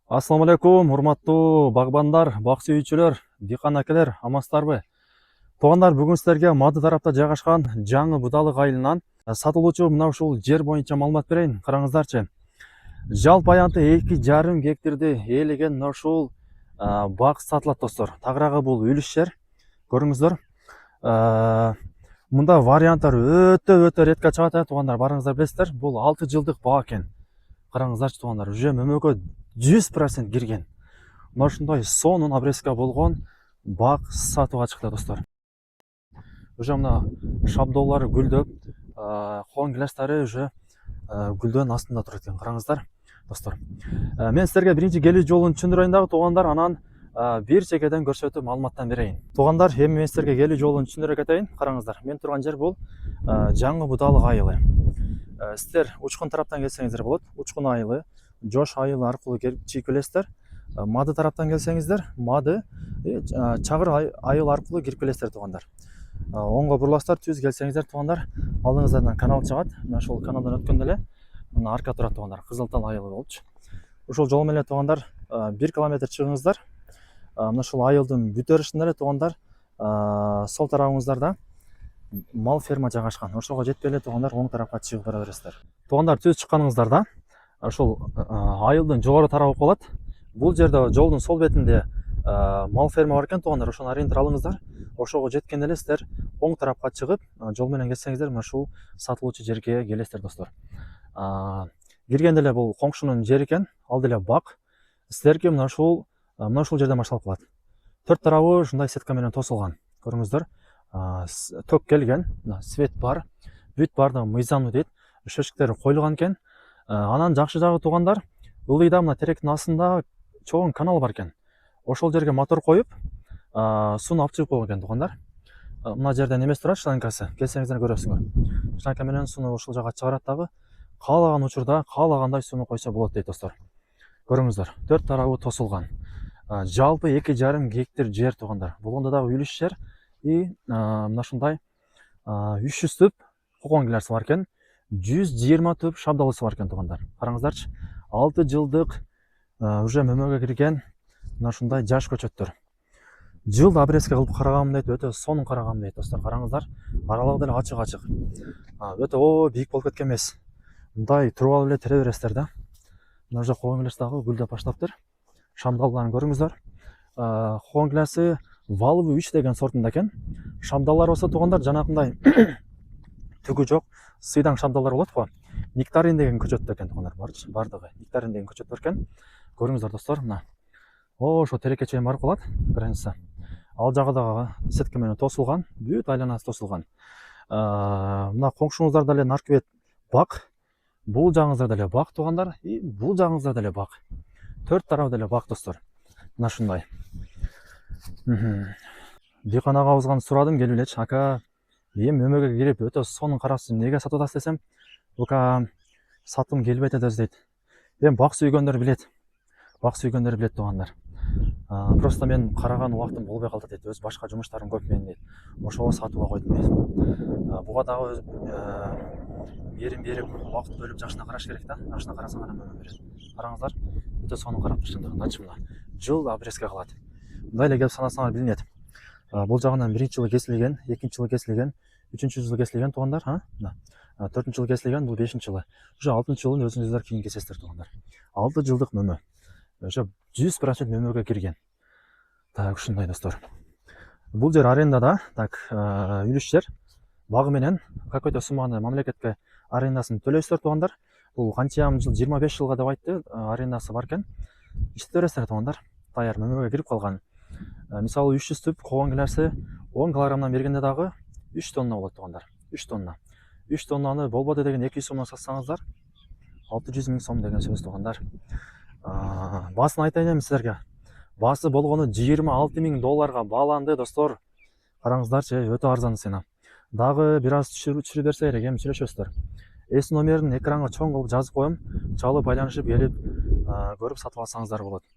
Ассаламу алейкум, урматтуу багбандар, бак сүйүүчүлөр, дыйкан акелер, амансыздарбы? Туугандар, бүгүн силерге Мады тарапта жайгашкан жаңы Будалык айылынан сатылуучу мына ушул жер боюнча маалымат берейин. Караңыздарчы. Жалпы аянты 2,5 гектарды ээлеген мына ушул бак сатылат достор. Тагыраагы бул үлүш жер. Көрүңүздөр. Мында варианттар өтө ретке чыгат, туугандар, барыңыздар билесиздер. Бул 6 жылдык бак экен. Караңыздарчы туугандар, уже мөмөгө 100% кирген. Мына ушундай сонун обрезка болгон бак сатууга чыкты достор. Уже мына шабдоллары гүлдөп, кон гилестери уже гүлдөөнүн астында турат экен. Караңыздар достор. Мен силерге биринчи келүү жолун түшүндүрөйүн дагы туугандар, анан бир чекеден көрсөтүп маалыматтан берейин. Туугандар, эми мен силерге келүү жолун түшүндүрө кетейин. Караңыздар, мен турган жер бул жаңы Будалык айылы. Силер Учкун тараптан келсеңиздер болот. Учкун айылы, Жош айылы аркылуу чыгып келесиздер. Мады тараптан келсеңиздер, Мады, Чагыр айыл аркылуу кирип келесиздер туугандар. Оңго буруласыздар, түз келсеңиздер туугандар, алдыңыздардан канал чыгат. Мына ошол каналдан өткөндө эле мына арка турат туугандар, Кызыл Тал айылы болчу. Ошол жол менен туугандар 1 километр чыгыңыздар. Мына ушул айылдын бүтөрүшүндө эле туугандар сол тарабыңыздарда мал ферма жайгашкан. Ошого жетпей эле туугандар оң тарапка чыгып бара бересиздер. Туугандар, түз чыкканыңыздарда ошол айылдын жогору тарабы болот. Бул жерде жолдун сол бетинде мал ферма бар экен туугандар. Ошону ориентир алыңыздар. Ошого жеткенде эле силер оң тарапка чыгып, жол менен кетсеңиздер, мына ушул сатылуучу жерге келесиздер достор. Киргенде эле бул коңшунун жери экен, ал деле бак. Силерге мына ушул жерден башталып калат. Төрт тарабы ушундай сетка менен тосулган. Көрүңүздөр. Ток келген, свет бар, бүт бардыгы мыйзамдуу дейт. Счетчиктери коюлган экен. Анан жакшы жагы туугандар, ылдыйда мына теректин астында чоң канал бар экен. Ошол жерге мотор коюп, сууну алып чыгып койгон экен туугандар. Мына жерден эмес турат, шлангасы. Келсеңиздер көрөсүңөр. Шланга менен сууну ушул жака чыгарат дагы. Каалаган учурда, каалагандай сууну койсо болот дейт достор. Көрүңүздөр, төрт тарабы тосулган. Жалпы 2,5 гектар жер туугандар. Болгондо дагы үлүш жер. И мына ушундай 300 түп кокон гилерси бар экен. 120 түп шабдалысы бар экен туугандар. Караңыздарчы, 6 жылдык уже мөмөгө кирген мына ушундай жаш көчөттөр. Жылда обрезка кылып карагам дейт, өтө сонун карагам дейт достор. Караңыздар, аралыгы деле ачык. Өтө бийик болуп кеткен эмес. Мындай туруп алып эле тере бересиздер да. Мына жер кокон гилерси дагы гүлдөп баштаптыр. Шамдалдарын көрүңүздөр. Кокон гилерси Валвы 3 деген сортунда экен. Шамдаллар болсо туугандар жанакындай түгү жок, сыйдаң шамдаллар болот го. Нектарин деген көчөт экен туугандар, бардыгы. Нектарин деген көчөт бар экен. Көрүңүздөр достор, мына. Ошо терекке чейин барып калат, граница. Ал жагы дагы сетка менен тосулган, бүт айланасы тосулган. Мына коңшуңуздар деле наркебет бак. Бул жагыңызда деле бак туугандар, и бул жагыңызда деле бак. Төрт тарап деле бак достор. Мына ушундай. Дыйкан агабыздан сурадым, келип элечи. Ака, эми мөмөгө кирип өтө сонун карапсыз, эмнеге сатып атасыз десем, бука сатым келбейт атабыз дейт. Эми бак сүйгөндөр билет. Бак сүйгөндөр билет туугандар. Просто мен караган убактым болбой калды дейт. Өз башка жумуштарым көп менин дейт. Ошого сатууга койдум дейт. Буга дагы берим берип убакыт бөлүп жакшына караш керек да. Жакшына карасаң анан мөмө берет. Караңыздар, өтө сонун караптыр чындыгында, мына. Жыл обрезка калат. Мындай эле келип санасаңар билинет. Бул жагынан биринчи жылы кесилген, экинчи жылы кесилген, үчүнчү жылы кесилген туугандар, мына. 4-нчы жылы кесилген, бул 5-нчи жылы. Уже 6-нчы жылын өзүңүздөр кийин кесесиздер туугандар. 6 жылдык мөмө. Уже 100% мөмөгө кирген. Так, ушундай достор. Бул жер арендада, так, үлүш жер. Багы менен какой-то сумманы мамлекетке арендасын төлөйсүздөр туугандар. Бул канча жыл, 25 жылга деп айтты, арендасы бар экен. Иштете бересиздер туугандар. Даяр мөмөгө кирип калган. Мисалы 300 түп кокон гилерси 10 килограммдан бергенде дагы 3 тонна болот туугандар. 3 тонна. 3 тоннаны болбоду деген 200 сомдон сатсаңыздар 600 000 сом деген сөз туугандар. Басын айтайын эми силерге. Басы болгону $26 000 бааланды достор. Караңыздарчы, өтө арзан цена. Дагы бир аз түшүрүп берсе керек, эми сүйлөшөсүздөр. Эс номерин экранга чоң кылып жазып коем. Чалып байланышып келип көрүп сатып алсаңыздар болот.